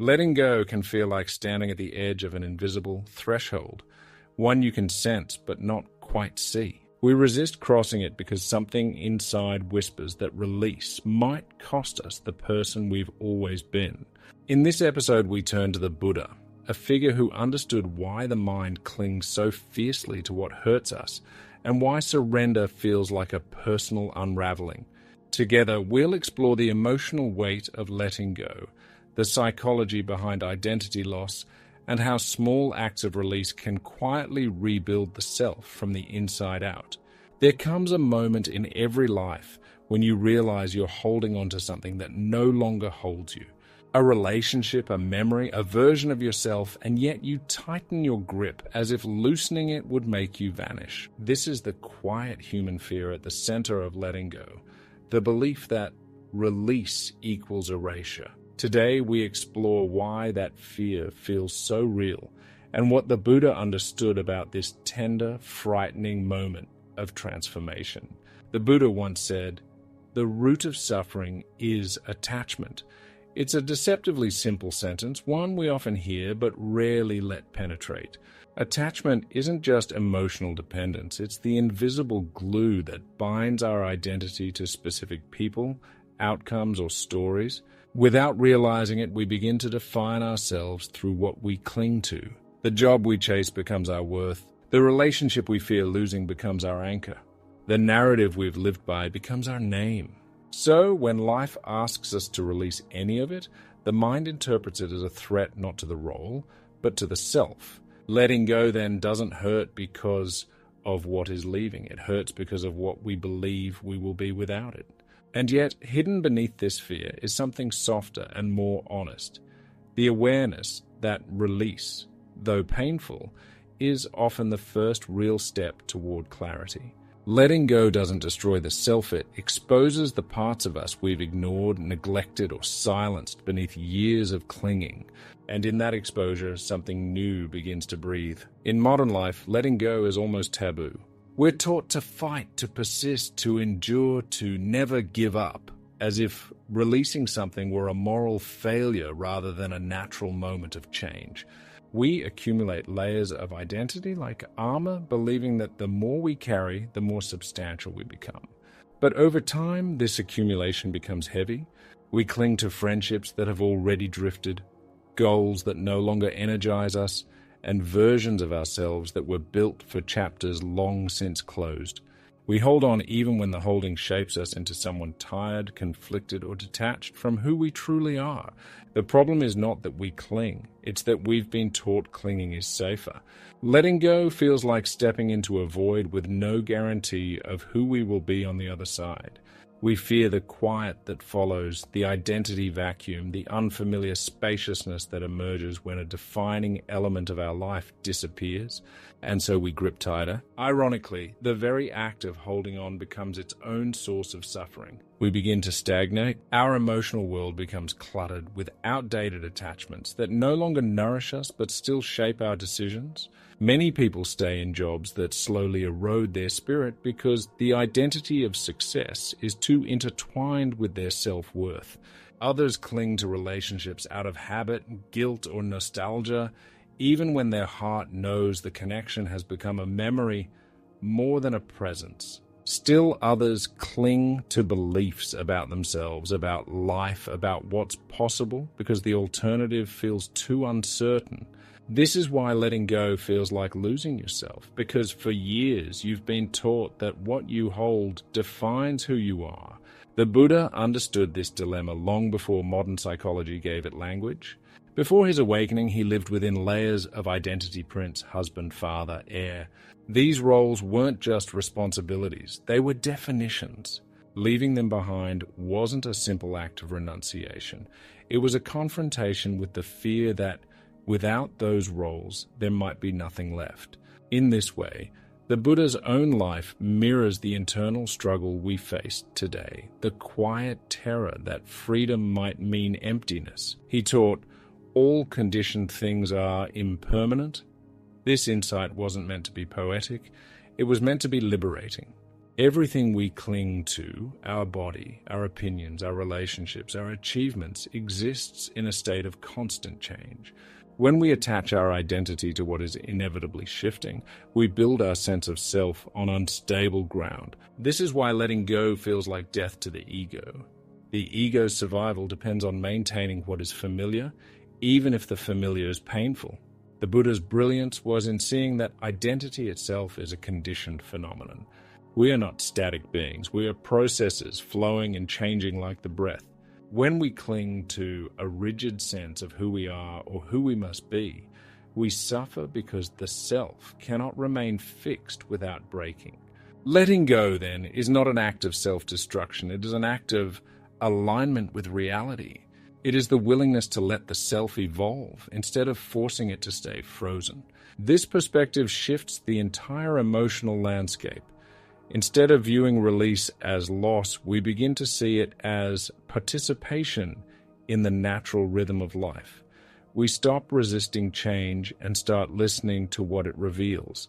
Letting go can feel like standing at the edge of an invisible threshold, one you can sense but not quite see. We resist crossing it because something inside whispers that release might cost us the person we've always been. In this episode, we turn to the Buddha, a figure who understood why the mind clings so fiercely to what hurts us and why surrender feels like a personal unraveling. Together, we'll explore the emotional weight of letting go, the psychology behind identity loss, and how small acts of release can quietly rebuild the self from the inside out. There comes a moment in every life when you realize you're holding on to something that no longer holds you. A relationship, a memory, a version of yourself, and yet you tighten your grip as if loosening it would make you vanish. This is the quiet human fear at the center of letting go, the belief that release equals erasure. Today, we explore why that fear feels so real and what the Buddha understood about this tender, frightening moment of transformation. The Buddha once said, "The root of suffering is attachment." It's a deceptively simple sentence, one we often hear but rarely let penetrate. Attachment isn't just emotional dependence, it's the invisible glue that binds our identity to specific people, outcomes, or stories. Without realizing it, we begin to define ourselves through what we cling to. The job we chase becomes our worth. The relationship we fear losing becomes our anchor. The narrative we've lived by becomes our name. So, when life asks us to release any of it, the mind interprets it as a threat not to the role, but to the self. Letting go then doesn't hurt because of what is leaving. It hurts because of what we believe we will be without it. And yet, hidden beneath this fear is something softer and more honest. The awareness that release, though painful, is often the first real step toward clarity. Letting go doesn't destroy the self, it exposes the parts of us we've ignored, neglected, or silenced beneath years of clinging. And in that exposure, something new begins to breathe. In modern life, letting go is almost taboo. We're taught to fight, to persist, to endure, to never give up, as if releasing something were a moral failure rather than a natural moment of change. We accumulate layers of identity like armor, believing that the more we carry, the more substantial we become. But over time, this accumulation becomes heavy. We cling to friendships that have already drifted, goals that no longer energize us, and versions of ourselves that were built for chapters long since closed. We hold on even when the holding shapes us into someone tired, conflicted, or detached from who we truly are. The problem is not that we cling, it's that we've been taught clinging is safer. Letting go feels like stepping into a void with no guarantee of who we will be on the other side. We fear the quiet that follows, the identity vacuum, the unfamiliar spaciousness that emerges when a defining element of our life disappears, and so we grip tighter. Ironically, the very act of holding on becomes its own source of suffering. We begin to stagnate. Our emotional world becomes cluttered with outdated attachments that no longer nourish us but still shape our decisions. Many people stay in jobs that slowly erode their spirit because the identity of success is too intertwined with their self-worth. Others cling to relationships out of habit, guilt, or nostalgia, even when their heart knows the connection has become a memory more than a presence. Still others cling to beliefs about themselves, about life, about what's possible, because the alternative feels too uncertain. This is why letting go feels like losing yourself, because for years you've been taught that what you hold defines who you are. The Buddha understood this dilemma long before modern psychology gave it language. Before his awakening, he lived within layers of identity: prince, husband, father, heir. These roles weren't just responsibilities, they were definitions. Leaving them behind wasn't a simple act of renunciation. It was a confrontation with the fear that without those roles, there might be nothing left. In this way, the Buddha's own life mirrors the internal struggle we face today, the quiet terror that freedom might mean emptiness. He taught, all conditioned things are impermanent. This insight wasn't meant to be poetic, it was meant to be liberating. Everything we cling to, our body, our opinions, our relationships, our achievements, exists in a state of constant change. When we attach our identity to what is inevitably shifting, we build our sense of self on unstable ground. This is why letting go feels like death to the ego. The ego's survival depends on maintaining what is familiar, even if the familiar is painful. The Buddha's brilliance was in seeing that identity itself is a conditioned phenomenon. We are not static beings. We are processes flowing and changing like the breath. When we cling to a rigid sense of who we are or who we must be, we suffer because the self cannot remain fixed without breaking. Letting go, then, is not an act of self-destruction. It is an act of alignment with reality. It is the willingness to let the self evolve instead of forcing it to stay frozen. This perspective shifts the entire emotional landscape. Instead of viewing release as loss, we begin to see it as participation in the natural rhythm of life. We stop resisting change and start listening to what it reveals.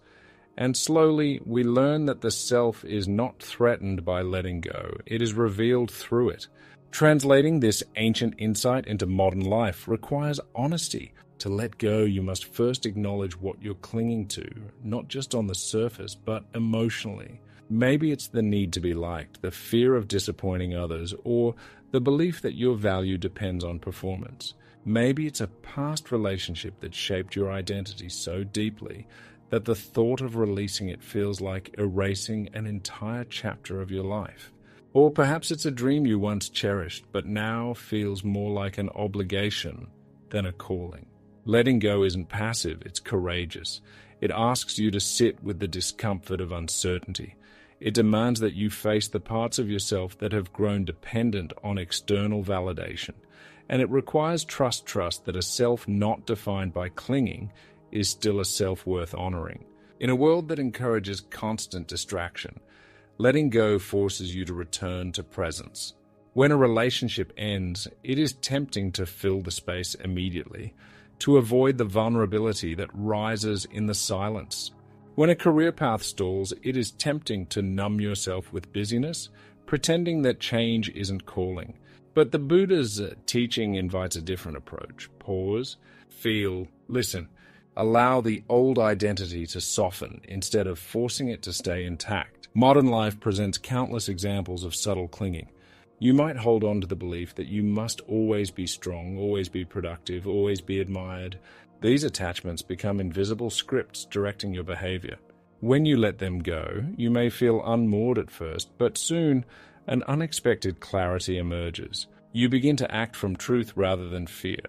And slowly, we learn that the self is not threatened by letting go. It is revealed through it. Translating this ancient insight into modern life requires honesty. To let go, you must first acknowledge what you're clinging to, not just on the surface, but emotionally. Maybe it's the need to be liked, the fear of disappointing others, or the belief that your value depends on performance. Maybe it's a past relationship that shaped your identity so deeply that the thought of releasing it feels like erasing an entire chapter of your life. Or perhaps it's a dream you once cherished, but now feels more like an obligation than a calling. Letting go isn't passive, it's courageous. It asks you to sit with the discomfort of uncertainty. It demands that you face the parts of yourself that have grown dependent on external validation. And it requires trust that a self not defined by clinging is still a self worth honoring. In a world that encourages constant distraction, letting go forces you to return to presence. When a relationship ends, it is tempting to fill the space immediately, to avoid the vulnerability that rises in the silence. When a career path stalls, it is tempting to numb yourself with busyness, pretending that change isn't calling. But the Buddha's teaching invites a different approach. Pause, feel, listen. Allow the old identity to soften instead of forcing it to stay intact. Modern life presents countless examples of subtle clinging. You might hold on to the belief that you must always be strong, always be productive, always be admired. These attachments become invisible scripts directing your behavior. When you let them go, you may feel unmoored at first, but soon an unexpected clarity emerges. You begin to act from truth rather than fear.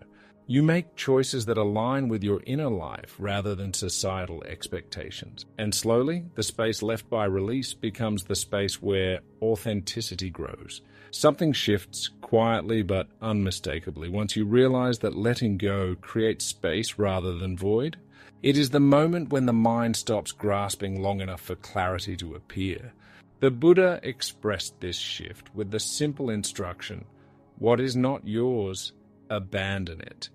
You make choices that align with your inner life rather than societal expectations. And slowly, the space left by release becomes the space where authenticity grows. Something shifts quietly but unmistakably once you realize that letting go creates space rather than void. It is the moment when the mind stops grasping long enough for clarity to appear. The Buddha expressed this shift with the simple instruction, "What is not yours, abandon it."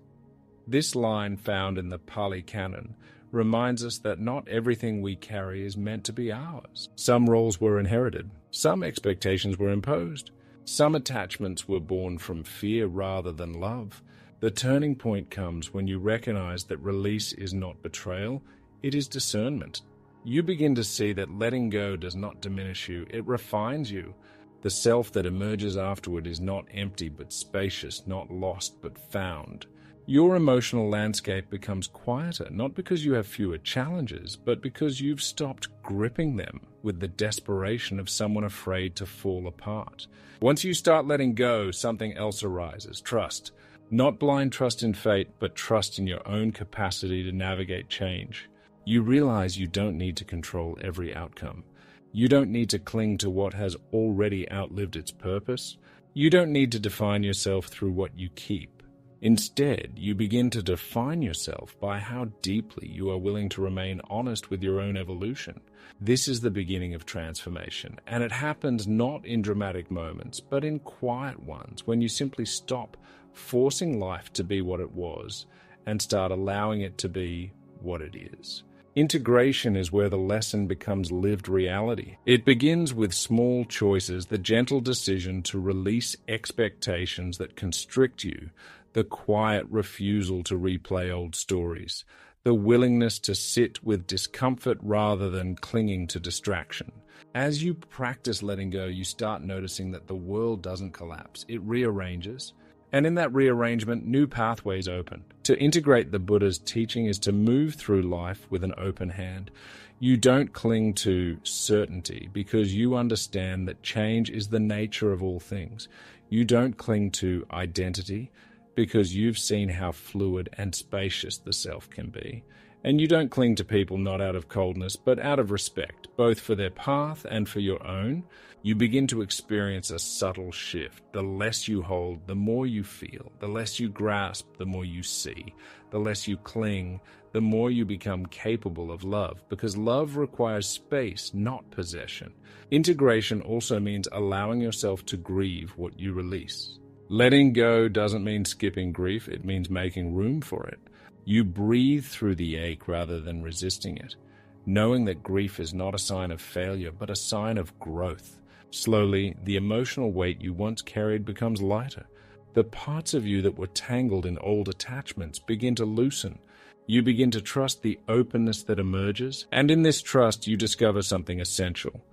This line, found in the Pali Canon, reminds us that not everything we carry is meant to be ours. Some roles were inherited, some expectations were imposed, some attachments were born from fear rather than love. The turning point comes when you recognize that release is not betrayal, it is discernment. You begin to see that letting go does not diminish you, it refines you. The self that emerges afterward is not empty but spacious, not lost but found. Your emotional landscape becomes quieter, not because you have fewer challenges, but because you've stopped gripping them with the desperation of someone afraid to fall apart. Once you start letting go, something else arises, trust. Not blind trust in fate, but trust in your own capacity to navigate change. You realize you don't need to control every outcome. You don't need to cling to what has already outlived its purpose. You don't need to define yourself through what you keep. Instead, you begin to define yourself by how deeply you are willing to remain honest with your own evolution. This is the beginning of transformation, and it happens not in dramatic moments, but in quiet ones, when you simply stop forcing life to be what it was and start allowing it to be what it is. Integration is where the lesson becomes lived reality. It begins with small choices, the gentle decision to release expectations that constrict you, the quiet refusal to replay old stories, the willingness to sit with discomfort rather than clinging to distraction. As you practice letting go, you start noticing that the world doesn't collapse. It rearranges. And in that rearrangement, new pathways open. To integrate the Buddha's teaching is to move through life with an open hand. You don't cling to certainty because you understand that change is the nature of all things. You don't cling to identity because you've seen how fluid and spacious the self can be. And you don't cling to people not out of coldness, but out of respect, both for their path and for your own. You begin to experience a subtle shift. The less you hold, the more you feel. The less you grasp, the more you see. The less you cling, the more you become capable of love, because love requires space, not possession. Integration also means allowing yourself to grieve what you release. Letting go doesn't mean skipping grief, it means making room for it. You breathe through the ache rather than resisting it, knowing that grief is not a sign of failure, but a sign of growth. Slowly, the emotional weight you once carried becomes lighter. The parts of you that were tangled in old attachments begin to loosen. You begin to trust the openness that emerges, and in this trust you discover something essential.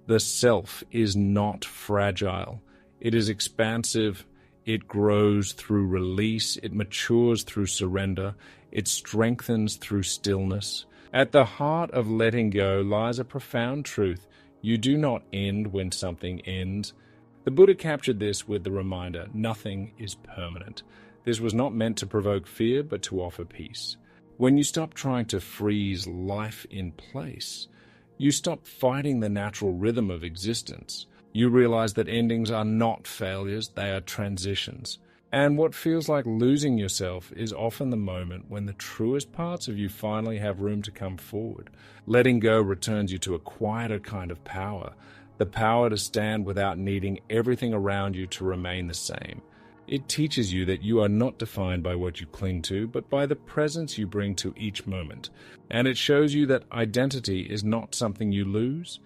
The self is not fragile. It is expansive. It grows through release. It matures through surrender. It strengthens through stillness. At the heart of letting go lies a profound truth. You do not end when something ends. The Buddha captured this with the reminder, nothing is permanent. This was not meant to provoke fear, but to offer peace. When you stop trying to freeze life in place, you stop fighting the natural rhythm of existence. You realize that endings are not failures, they are transitions. And what feels like losing yourself is often the moment when the truest parts of you finally have room to come forward. Letting go returns you to a quieter kind of power, the power to stand without needing everything around you to remain the same. It teaches you that you are not defined by what you cling to, but by the presence you bring to each moment. And it shows you that identity is not something you lose.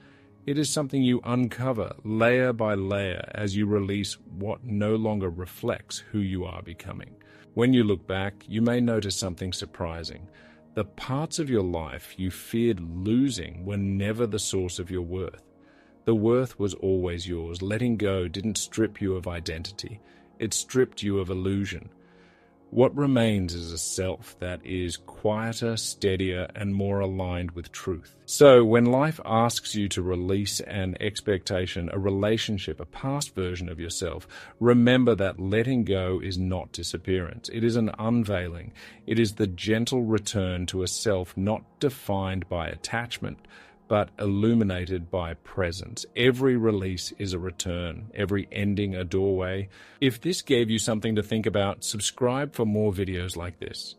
It is something you uncover layer by layer as you release what no longer reflects who you are becoming. When you look back, you may notice something surprising. The parts of your life you feared losing were never the source of your worth. The worth was always yours. Letting go didn't strip you of identity. It stripped you of illusion. What remains is a self that is quieter, steadier, and more aligned with truth. So when life asks you to release an expectation, a relationship, a past version of yourself, remember that letting go is not disappearance. It is an unveiling. It is the gentle return to a self not defined by attachment, but illuminated by presence. Every release is a return, every ending a doorway. If this gave you something to think about, subscribe for more videos like this.